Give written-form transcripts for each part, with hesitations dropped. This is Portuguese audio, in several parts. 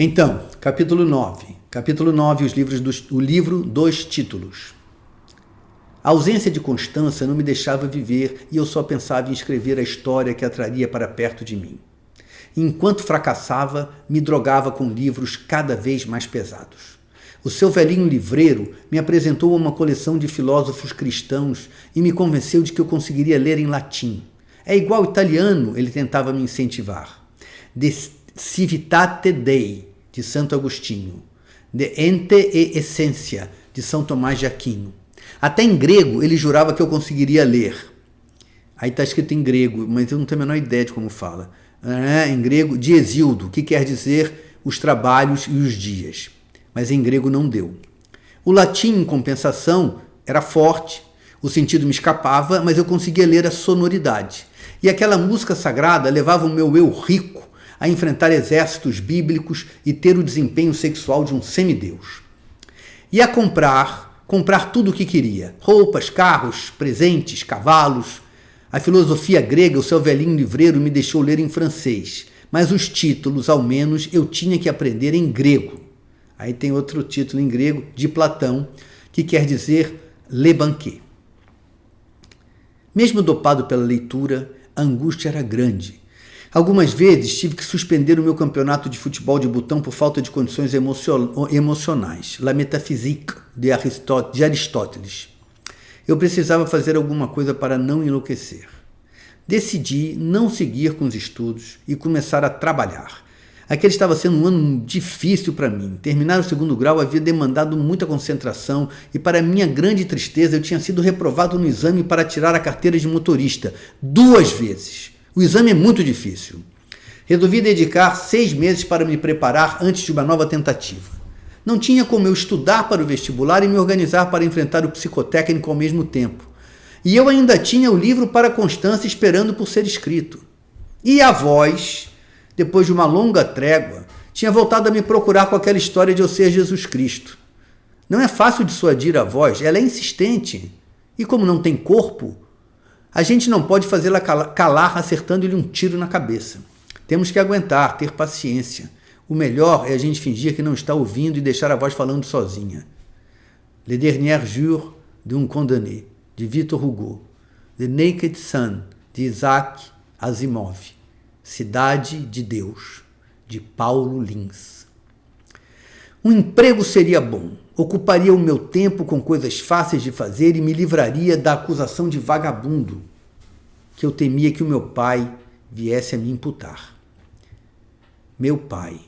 Então, capítulo 9. Capítulo 9, o livro dos títulos. A ausência de Constança não me deixava viver e eu só pensava em escrever a história que a traria para perto de mim. Enquanto fracassava, me drogava com livros cada vez mais pesados. O seu velhinho livreiro me apresentou uma coleção de filósofos cristãos e me convenceu de que eu conseguiria ler em latim. É igual italiano, ele tentava me incentivar. De Civitate Dei, de Santo Agostinho. De Ente e Essentia, de São Tomás de Aquino. Até em grego ele jurava que eu conseguiria ler. Aí está escrito em grego, mas eu não tenho a menor ideia de como fala. Em grego, de Hesíodo, que quer dizer os trabalhos e os dias. Mas em grego não deu. O latim, em compensação, era forte. O sentido me escapava, mas eu conseguia ler a sonoridade. E aquela música sagrada levava o meu eu rico a enfrentar exércitos bíblicos e ter o desempenho sexual de um semideus. E a comprar tudo o que queria. Roupas, carros, presentes, cavalos. A filosofia grega, o seu velhinho livreiro, me deixou ler em francês. Mas os títulos, ao menos, eu tinha que aprender em grego. Aí tem outro título em grego, de Platão, que quer dizer Le Banquet. Mesmo dopado pela leitura, a angústia era grande. Algumas vezes tive que suspender o meu campeonato de futebol de botão por falta de condições emocionais. La Métaphysique, de Aristóteles. Eu precisava fazer alguma coisa para não enlouquecer. Decidi não seguir com os estudos e começar a trabalhar. Aquele estava sendo um ano difícil para mim. Terminar o segundo grau havia demandado muita concentração e, para minha grande tristeza, eu tinha sido reprovado no exame para tirar a carteira de motorista 2 vezes. O exame é muito difícil. Resolvi dedicar 6 meses para me preparar antes de uma nova tentativa. Não tinha como eu estudar para o vestibular e me organizar para enfrentar o psicotécnico ao mesmo tempo. E eu ainda tinha o livro para Constância esperando por ser escrito. E a voz, depois de uma longa trégua, tinha voltado a me procurar com aquela história de eu ser Jesus Cristo. Não é fácil dissuadir a voz, ela é insistente. E como não tem corpo, a gente não pode fazê-la calar acertando-lhe um tiro na cabeça. Temos que aguentar, ter paciência. O melhor é a gente fingir que não está ouvindo e deixar a voz falando sozinha. Le Dernier Jour d'un Condamné, de Victor Hugo. The Naked Sun, de Isaac Asimov. Cidade de Deus, de Paulo Lins. Um emprego seria bom. Ocuparia o meu tempo com coisas fáceis de fazer e me livraria da acusação de vagabundo que eu temia que o meu pai viesse a me imputar. Meu pai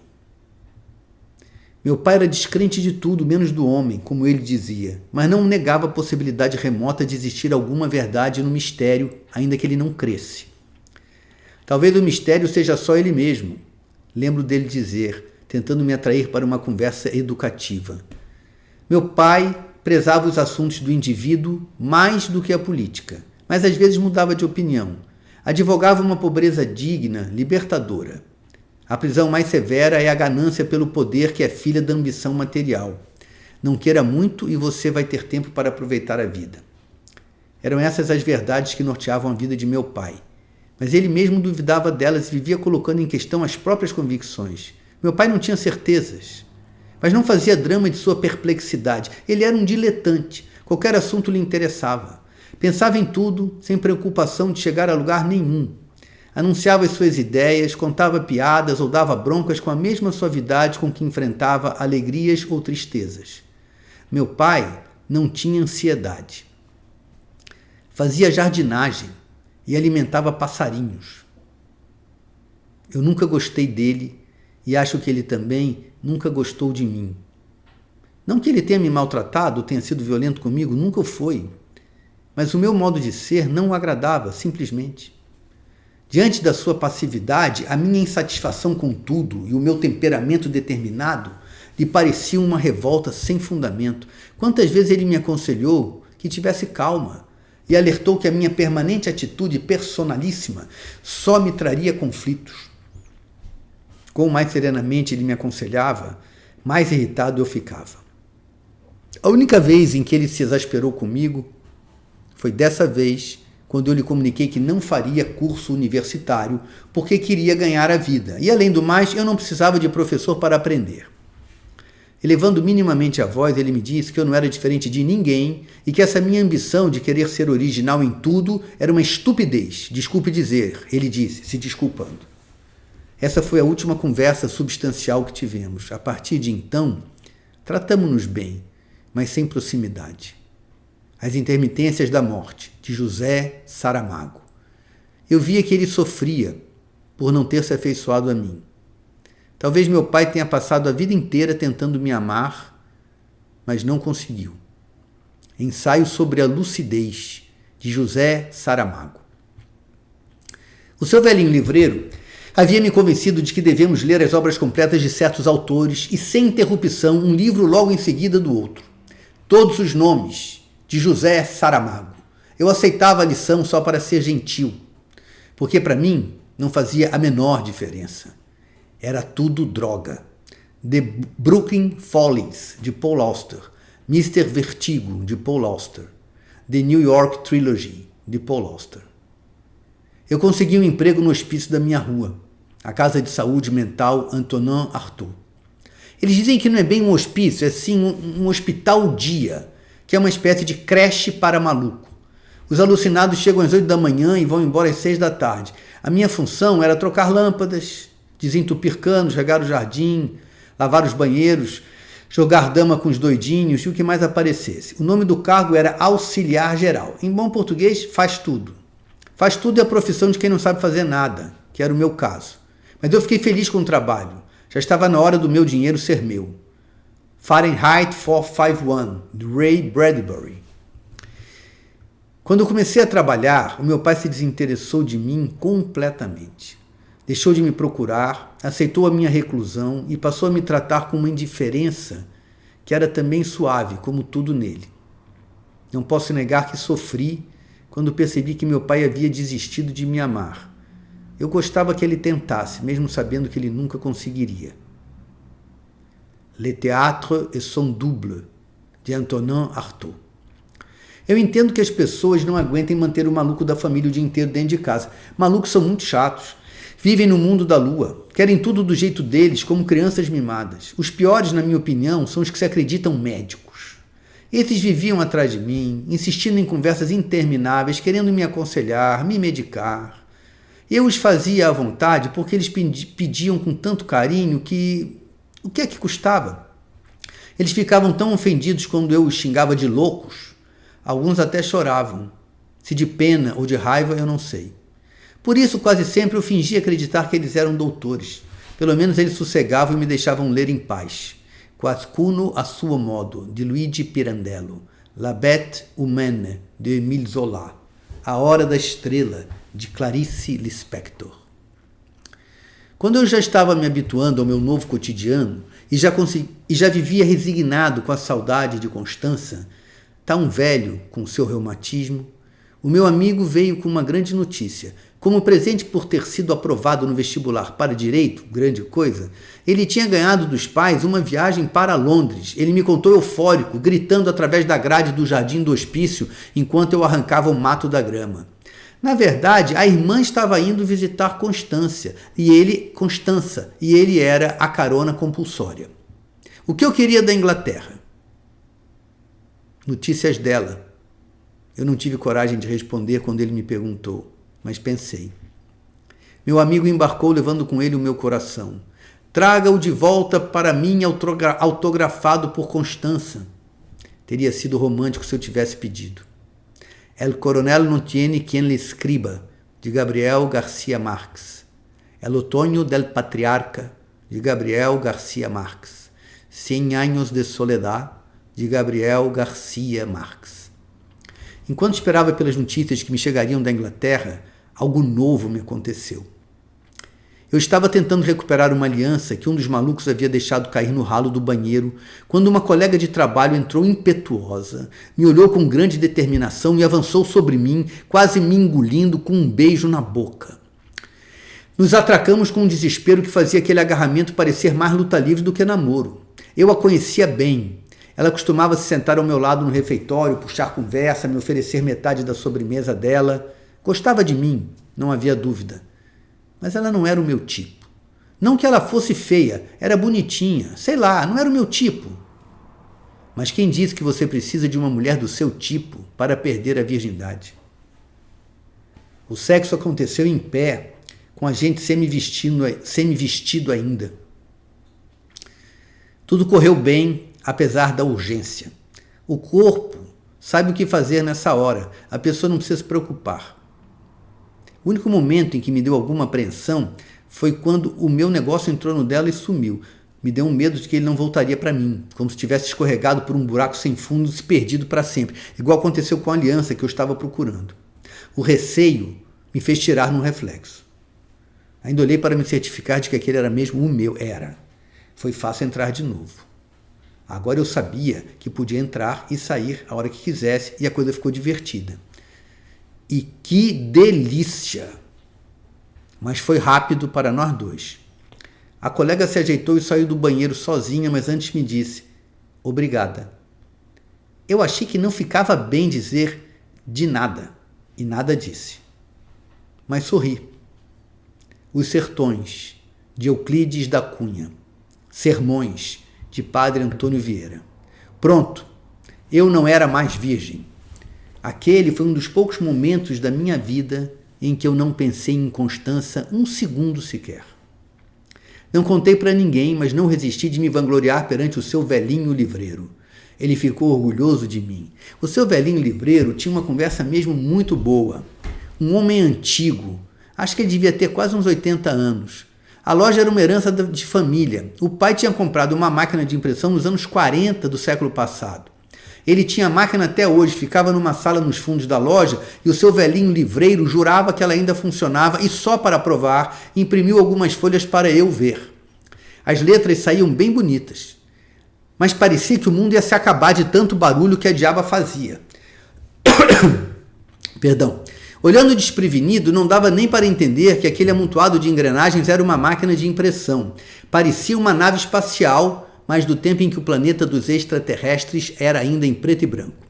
era descrente de tudo, menos do homem, como ele dizia, mas não negava a possibilidade remota de existir alguma verdade no mistério, ainda que ele não cresce. Talvez o mistério seja só ele mesmo, lembro dele dizer, tentando me atrair para uma conversa educativa. Meu pai prezava os assuntos do indivíduo mais do que a política, mas às vezes mudava de opinião. Advogava uma pobreza digna, libertadora. A prisão mais severa é a ganância pelo poder que é filha da ambição material. Não queira muito e você vai ter tempo para aproveitar a vida. Eram essas as verdades que norteavam a vida de meu pai. Mas ele mesmo duvidava delas e vivia colocando em questão as próprias convicções. Meu pai não tinha certezas, mas não fazia drama de sua perplexidade. Ele era um diletante. Qualquer assunto lhe interessava. Pensava em tudo, sem preocupação de chegar a lugar nenhum. Anunciava as suas ideias, contava piadas ou dava broncas com a mesma suavidade com que enfrentava alegrias ou tristezas. Meu pai não tinha ansiedade. Fazia jardinagem e alimentava passarinhos. Eu nunca gostei dele e acho que ele também nunca gostou de mim. Não que ele tenha me maltratado ou tenha sido violento comigo, nunca o foi. Mas o meu modo de ser não o agradava, simplesmente. Diante da sua passividade, a minha insatisfação com tudo e o meu temperamento determinado lhe pareciam uma revolta sem fundamento. Quantas vezes ele me aconselhou que tivesse calma e alertou que a minha permanente atitude personalíssima só me traria conflitos. Quanto mais serenamente ele me aconselhava, mais irritado eu ficava. A única vez em que ele se exasperou comigo foi dessa vez, quando eu lhe comuniquei que não faria curso universitário porque queria ganhar a vida. E, além do mais, eu não precisava de professor para aprender. Elevando minimamente a voz, ele me disse que eu não era diferente de ninguém e que essa minha ambição de querer ser original em tudo era uma estupidez. Desculpe dizer, ele disse, se desculpando. Essa foi a última conversa substancial que tivemos. A partir de então, tratamo-nos bem, mas sem proximidade. As Intermitências da Morte, de José Saramago. Eu via que ele sofria por não ter se afeiçoado a mim. Talvez meu pai tenha passado a vida inteira tentando me amar, mas não conseguiu. Ensaio sobre a Lucidez, de José Saramago. O seu velhinho livreiro havia me convencido de que devemos ler as obras completas de certos autores e, sem interrupção, um livro logo em seguida do outro. Todos os nomes, de José Saramago. Eu aceitava a lição só para ser gentil, porque para mim não fazia a menor diferença. Era tudo droga. The Brooklyn Follies, de Paul Auster. Mr. Vertigo, de Paul Auster. The New York Trilogy, de Paul Auster. Eu consegui um emprego no hospício da minha rua, a Casa de Saúde Mental Antonin Artaud. Eles dizem que não é bem um hospício, é sim um hospital-dia, que é uma espécie de creche para maluco. Os alucinados chegam às 8 da manhã e vão embora às 6 da tarde. A minha função era trocar lâmpadas, desentupir canos, regar o jardim, lavar os banheiros, jogar dama com os doidinhos e o que mais aparecesse. O nome do cargo era auxiliar geral. Em bom português, faz tudo. Faz tudo é a profissão de quem não sabe fazer nada, que era o meu caso. Mas eu fiquei feliz com o trabalho. Já estava na hora do meu dinheiro ser meu. Fahrenheit 451, de Ray Bradbury. Quando eu comecei a trabalhar, o meu pai se desinteressou de mim completamente. Deixou de me procurar, aceitou a minha reclusão e passou a me tratar com uma indiferença que era também suave, como tudo nele. Não posso negar que sofri quando percebi que meu pai havia desistido de me amar. Eu gostava que ele tentasse, mesmo sabendo que ele nunca conseguiria. Le théâtre et son double, de Antonin Artaud. Eu entendo que as pessoas não aguentem manter o maluco da família o dia inteiro dentro de casa. Malucos são muito chatos. Vivem no mundo da lua, querem tudo do jeito deles, como crianças mimadas. Os piores, na minha opinião, são os que se acreditam médicos. Esses viviam atrás de mim, insistindo em conversas intermináveis, querendo me aconselhar, me medicar. Eu os fazia à vontade porque eles pediam com tanto carinho que... o que é que custava? Eles ficavam tão ofendidos quando eu os xingava de loucos. Alguns até choravam. Se de pena ou de raiva, eu não sei. Por isso, quase sempre eu fingia acreditar que eles eram doutores. Pelo menos eles sossegavam e me deixavam ler em paz. Quascuno a suo modo, de Luigi Pirandello. La Bête Humaine, de Émile Zola. A Hora da Estrela, de Clarice Lispector. Quando eu já estava me habituando ao meu novo cotidiano e já vivia resignado com a saudade de Constança, tão velho com o seu reumatismo, o meu amigo veio com uma grande notícia. Como presente por ter sido aprovado no vestibular para Direito, grande coisa, ele tinha ganhado dos pais uma viagem para Londres. Ele me contou eufórico, gritando através da grade do jardim do hospício enquanto eu arrancava o mato da grama. Na verdade, a irmã estava indo visitar Constança e ele era a carona compulsória. O que eu queria da Inglaterra? Notícias dela. Eu não tive coragem de responder quando ele me perguntou, mas pensei. Meu amigo embarcou levando com ele o meu coração. Traga-o de volta para mim autografado por Constança. Teria sido romântico se eu tivesse pedido. El coronel no tiene quien le escriba, de Gabriel García Márquez. El otoño del patriarca, de Gabriel García Márquez. 100 años de soledad, de Gabriel García Márquez. Enquanto esperava pelas notícias que me chegariam da Inglaterra, algo novo me aconteceu. Eu estava tentando recuperar uma aliança que um dos malucos havia deixado cair no ralo do banheiro, quando uma colega de trabalho entrou impetuosa, me olhou com grande determinação e avançou sobre mim, quase me engolindo com um beijo na boca. Nos atracamos com um desespero que fazia aquele agarramento parecer mais luta livre do que namoro. Eu a conhecia bem. Ela costumava se sentar ao meu lado no refeitório, puxar conversa, me oferecer metade da sobremesa dela. Gostava de mim, não havia dúvida, mas ela não era o meu tipo. Não que ela fosse feia, era bonitinha, sei lá, não era o meu tipo. Mas quem disse que você precisa de uma mulher do seu tipo para perder a virgindade? O sexo aconteceu em pé, com a gente semi-vestido ainda. Tudo correu bem, apesar da urgência. O corpo sabe o que fazer nessa hora, a pessoa não precisa se preocupar. O único momento em que me deu alguma apreensão foi quando o meu negócio entrou no dela e sumiu. Me deu um medo de que ele não voltaria para mim, como se tivesse escorregado por um buraco sem fundo e se perdido para sempre, igual aconteceu com a aliança que eu estava procurando. O receio me fez tirar num reflexo. Ainda olhei para me certificar de que aquele era mesmo o meu. Era. Foi fácil entrar de novo. Agora eu sabia que podia entrar e sair a hora que quisesse e a coisa ficou divertida. E que delícia! Mas foi rápido para nós dois. A colega se ajeitou e saiu do banheiro sozinha, mas antes me disse, obrigada. Eu achei que não ficava bem dizer de nada, e nada disse. Mas sorri. Os Sertões, de Euclides da Cunha. Sermões, de Padre Antônio Vieira. Pronto, eu não era mais virgem. Aquele foi um dos poucos momentos da minha vida em que eu não pensei em Constança um segundo sequer. Não contei para ninguém, mas não resisti de me vangloriar perante o seu velhinho livreiro. Ele ficou orgulhoso de mim. O seu velhinho livreiro tinha uma conversa mesmo muito boa. Um homem antigo, acho que ele devia ter quase uns 80 anos. A loja era uma herança de família. O pai tinha comprado uma máquina de impressão nos anos 40 do século passado. Ele tinha a máquina até hoje, ficava numa sala nos fundos da loja e o seu velhinho livreiro jurava que ela ainda funcionava e só para provar imprimiu algumas folhas para eu ver. As letras saíam bem bonitas, mas parecia que o mundo ia se acabar de tanto barulho que a diaba fazia. Perdão. Olhando desprevenido, não dava nem para entender que aquele amontoado de engrenagens era uma máquina de impressão. Parecia uma nave espacial, mas do tempo em que o planeta dos extraterrestres era ainda em preto e branco.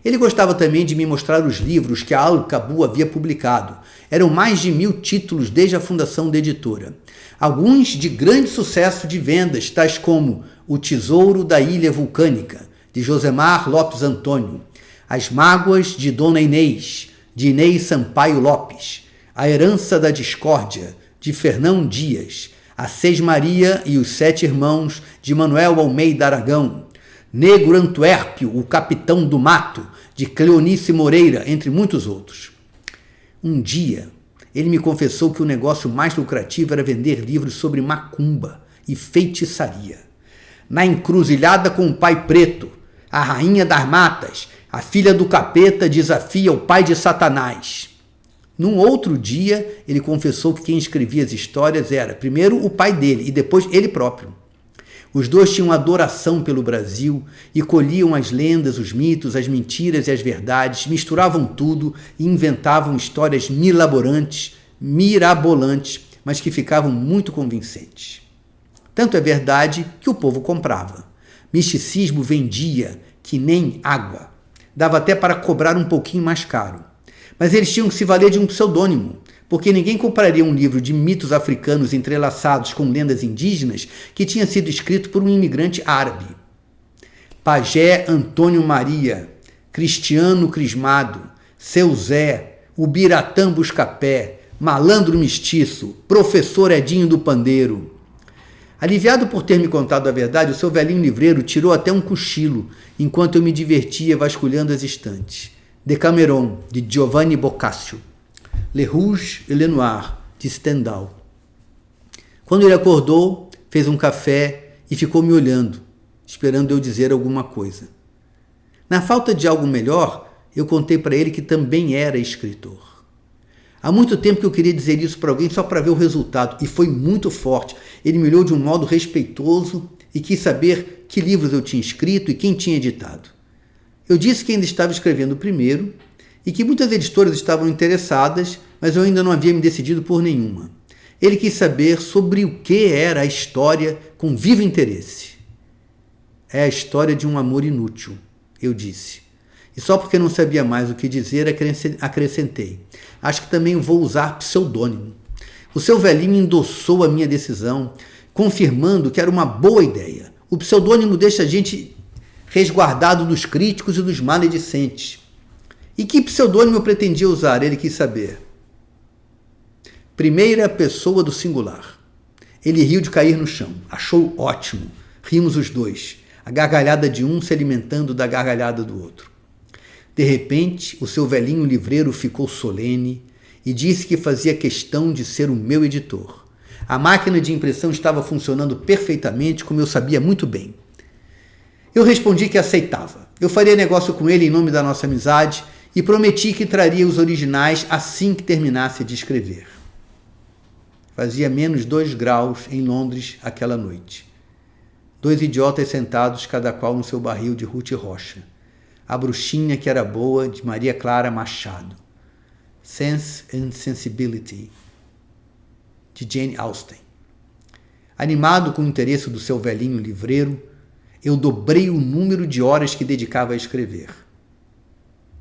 Ele gostava também de me mostrar os livros que a Al-Kabu havia publicado. Eram mais de 1000 títulos desde a fundação da editora. Alguns de grande sucesso de vendas, tais como O Tesouro da Ilha Vulcânica, de Josemar Lopes Antônio, As Mágoas de Dona Inês, de Inês Sampaio Lopes, A Herança da Discórdia, de Fernão Dias, A Sesmaria e os Sete Irmãos, de Manuel Almeida Aragão, Negro Antuérpio, o Capitão do Mato, de Cleonice Moreira, entre muitos outros. Um dia, ele me confessou que o negócio mais lucrativo era vender livros sobre macumba e feitiçaria. Na encruzilhada com o pai preto, a rainha das matas, a filha do capeta desafia o pai de Satanás. Num outro dia, ele confessou que quem escrevia as histórias era, primeiro, o pai dele e depois ele próprio. Os dois tinham adoração pelo Brasil e colhiam as lendas, os mitos, as mentiras e as verdades, misturavam tudo e inventavam histórias mirabolantes, mas que ficavam muito convincentes. Tanto é verdade que o povo comprava. Misticismo vendia que nem água. Dava até para cobrar um pouquinho mais caro. Mas eles tinham que se valer de um pseudônimo, porque ninguém compraria um livro de mitos africanos entrelaçados com lendas indígenas que tinha sido escrito por um imigrante árabe. Pajé Antônio Maria, Cristiano Crismado, Seu Zé, Ubiratã Buscapé, Malandro Mestiço, Professor Edinho do Pandeiro. Aliviado por ter me contado a verdade, o seu velhinho livreiro tirou até um cochilo, enquanto eu me divertia vasculhando as estantes. Decameron, de Giovanni Boccaccio. Le Rouge et le Noir, de Stendhal. Quando ele acordou, fez um café e ficou me olhando, esperando eu dizer alguma coisa. Na falta de algo melhor, eu contei para ele que também era escritor. Há muito tempo que eu queria dizer isso para alguém só para ver o resultado, e foi muito forte. Ele me olhou de um modo respeitoso e quis saber que livros eu tinha escrito e quem tinha editado. Eu disse que ainda estava escrevendo o primeiro e que muitas editoras estavam interessadas, mas eu ainda não havia me decidido por nenhuma. Ele quis saber sobre o que era a história com vivo interesse. É a história de um amor inútil, eu disse. E só porque não sabia mais o que dizer, acrescentei: acho que também vou usar pseudônimo. O seu velhinho endossou a minha decisão, confirmando que era uma boa ideia. O pseudônimo deixa a gente resguardado dos críticos e dos maledicentes. E que pseudônimo eu pretendia usar? Ele quis saber. Primeira pessoa do singular. Ele riu de cair no chão. Achou ótimo. Rimos os dois, a gargalhada de um se alimentando da gargalhada do outro. De repente, o seu velhinho livreiro ficou solene e disse que fazia questão de ser o meu editor. A máquina de impressão estava funcionando perfeitamente, como eu sabia muito bem. Eu respondi que aceitava. Eu faria negócio com ele em nome da nossa amizade e prometi que traria os originais assim que terminasse de escrever. Fazia menos 2 graus em Londres aquela noite. 2 idiotas sentados, cada qual no seu barril de Ruth Rocha. A Bruxinha que era boa, de Maria Clara Machado. Sense and Sensibility, de Jane Austen. Animado com o interesse do seu velhinho livreiro, eu dobrei o número de horas que dedicava a escrever.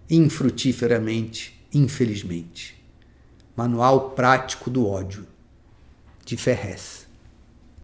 Infrutíferamente, infelizmente. Manual Prático do Ódio, de Ferrez.